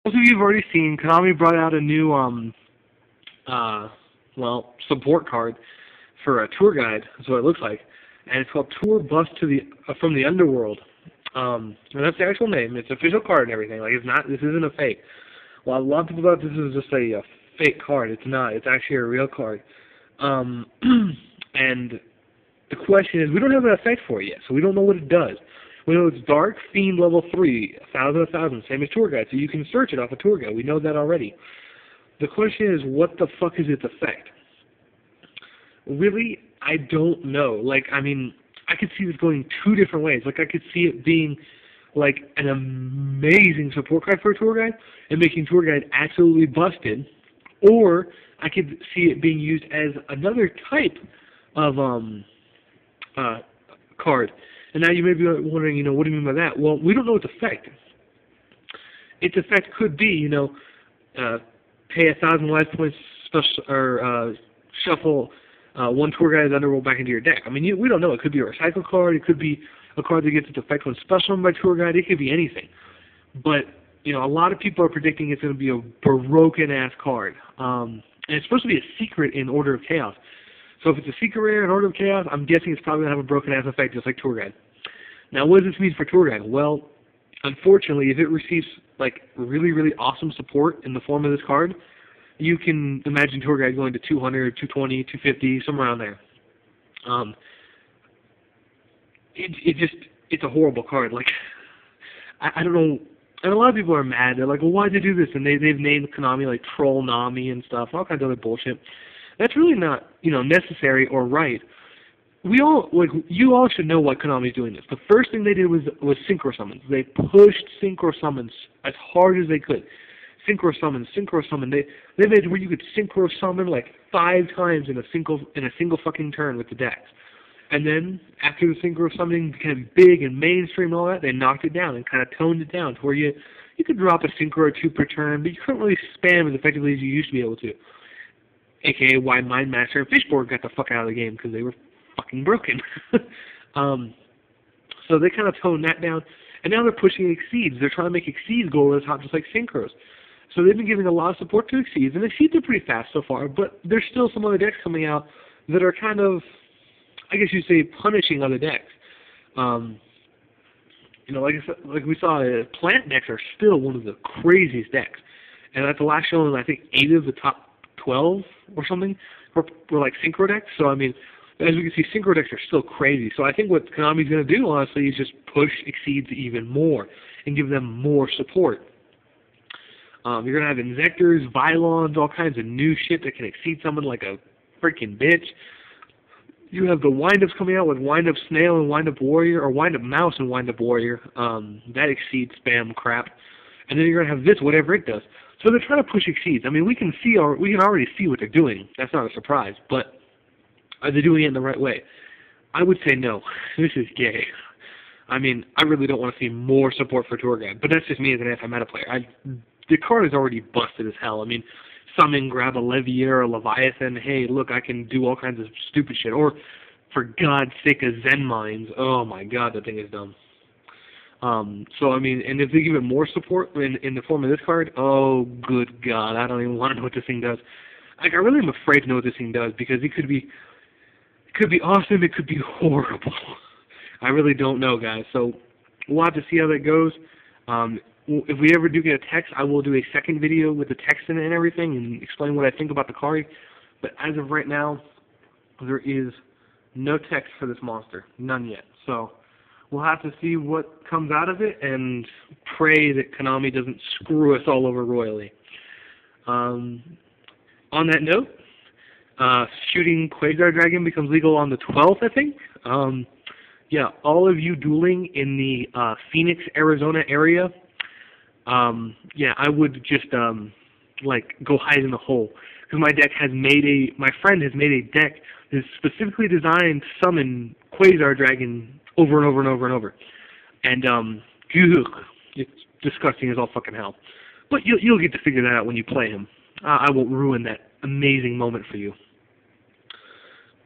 Most of you have already seen, Konami brought out a new, support card for a tour guide. That's what it looks like, and it's called Tour Bus to the from the Underworld. And that's the actual name. It's an official card and everything. Like it's not. This isn't a fake. Well, a lot of people thought this was just a fake card. It's not. It's actually a real card. And the question is, we don't have an effect for it yet, so we don't know what it does. We know it's Dark Fiend level 3, 1,000, same as Tour Guide, so you can search it off a Tour Guide. We know that already. The question is, what the fuck is its effect? Really, I don't know. Like, I mean, I could see this going two different ways. Like, I could see it being, like, an amazing support card for a Tour Guide and making Tour Guide absolutely busted, or I could see it being used as another type of card. And now you may be wondering, what do you mean by that? Well, we don't know its effect. Its effect could be, pay 1,000 life points, shuffle one Tour Guide's Underworld back into your deck. I mean, we don't know. It could be a recycle card. It could be a card that gets its effect when special by Tour Guide. It could be anything. But, a lot of people are predicting it's going to be a broken-ass card. And it's supposed to be a secret in Order of Chaos. So if it's a secret rare in Order of Chaos, I'm guessing it's probably going to have a broken-ass effect just like Tour Guide. Now, what does this mean for Tour Guide? Well, unfortunately, if it receives, really, really awesome support in the form of this card, you can imagine Tour Guide going to 200, 220, 250, somewhere around there. It's a horrible card. Like, I don't know. And a lot of people are mad. They're like, well, why'd you do this? And they've named Konami, like, Troll Nami and stuff, all kinds of other bullshit. That's really not, necessary or right. You all should know why Konami's doing this. The first thing they did was synchro summons. They pushed synchro summons as hard as they could. Synchro summon. They made it where you could synchro summon like 5 times in a single fucking turn with the decks. And then after the synchro summoning became big and mainstream and all that, they knocked it down and kind of toned it down to where you could drop a synchro or 2 per turn, but you couldn't really spam as effectively as you used to be able to. AKA why Mindmaster and Fishboard got the fuck out of the game, because they were fucking broken. So they kind of toned that down, and now they're pushing Exceeds. They're trying to make Exceeds go over the top just like Synchros. So they've been giving a lot of support to Exceeds, and Exceeds are pretty fast so far, but there's still some other decks coming out that are kind of, I guess you'd say, punishing other decks. Like we saw, plant decks are still one of the craziest decks. And at the last show, I think 8 of the top 12 or something were like synchro decks. So, I mean, as we can see, synchro decks are still crazy. So I think what Konami's going to do, honestly, is just push Exceeds even more and give them more support. You're going to have Inzectors, Vylons, all kinds of new shit that can exceed someone like a freaking bitch. You have the wind-ups coming out with Wind-Up Snail and Wind-Up Warrior, or Wind-Up Mouse and Wind-Up Warrior. That Exceeds spam crap. And then you're going to have this, whatever it does. So they're trying to push Exceeds. I mean, we can already see what they're doing. That's not a surprise. But are they doing it in the right way? I would say no. This is gay. I mean, I really don't want to see more support for Tour Guide. But that's just me as an anti-meta player. The card is already busted as hell. I mean, summon, grab a Leviator or a Leviathan. Hey, look, I can do all kinds of stupid shit. Or, for God's sake, a Zen Mines. Oh my God, that thing is dumb. So, I mean, and if they give it more support in the form of this card, oh, good God, I don't even want to know what this thing does. Like, I really am afraid to know what this thing does, because it could be awesome, it could be horrible. I really don't know, guys. So, we'll have to see how that goes. If we ever do get a text, I will do a second video with the text in it and everything and explain what I think about the card. But as of right now, there is no text for this monster. None yet. So we'll have to see what comes out of it and pray that Konami doesn't screw us all over royally. On that note, shooting Quasar Dragon becomes legal on the 12th, I think. Yeah, all of you dueling in the Phoenix, Arizona area, yeah, I would just go hide in the hole, because my friend has made a deck that is specifically designed to summon Quasar Dragon over and over and over and over, and it's disgusting as all fucking hell. But you'll get to figure that out when you play him. I won't ruin that amazing moment for you.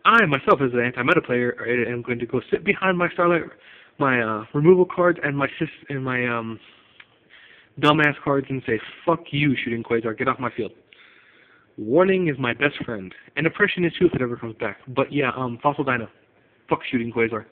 I myself, as an anti-meta player, am going to go sit behind my Starlight, my removal cards, and my dumbass cards and say, fuck you, Shooting Quasar, get off my field. Warning is my best friend. And Oppression is too if it ever comes back. But yeah, Fossil Dino. Fuck Shooting Quasar.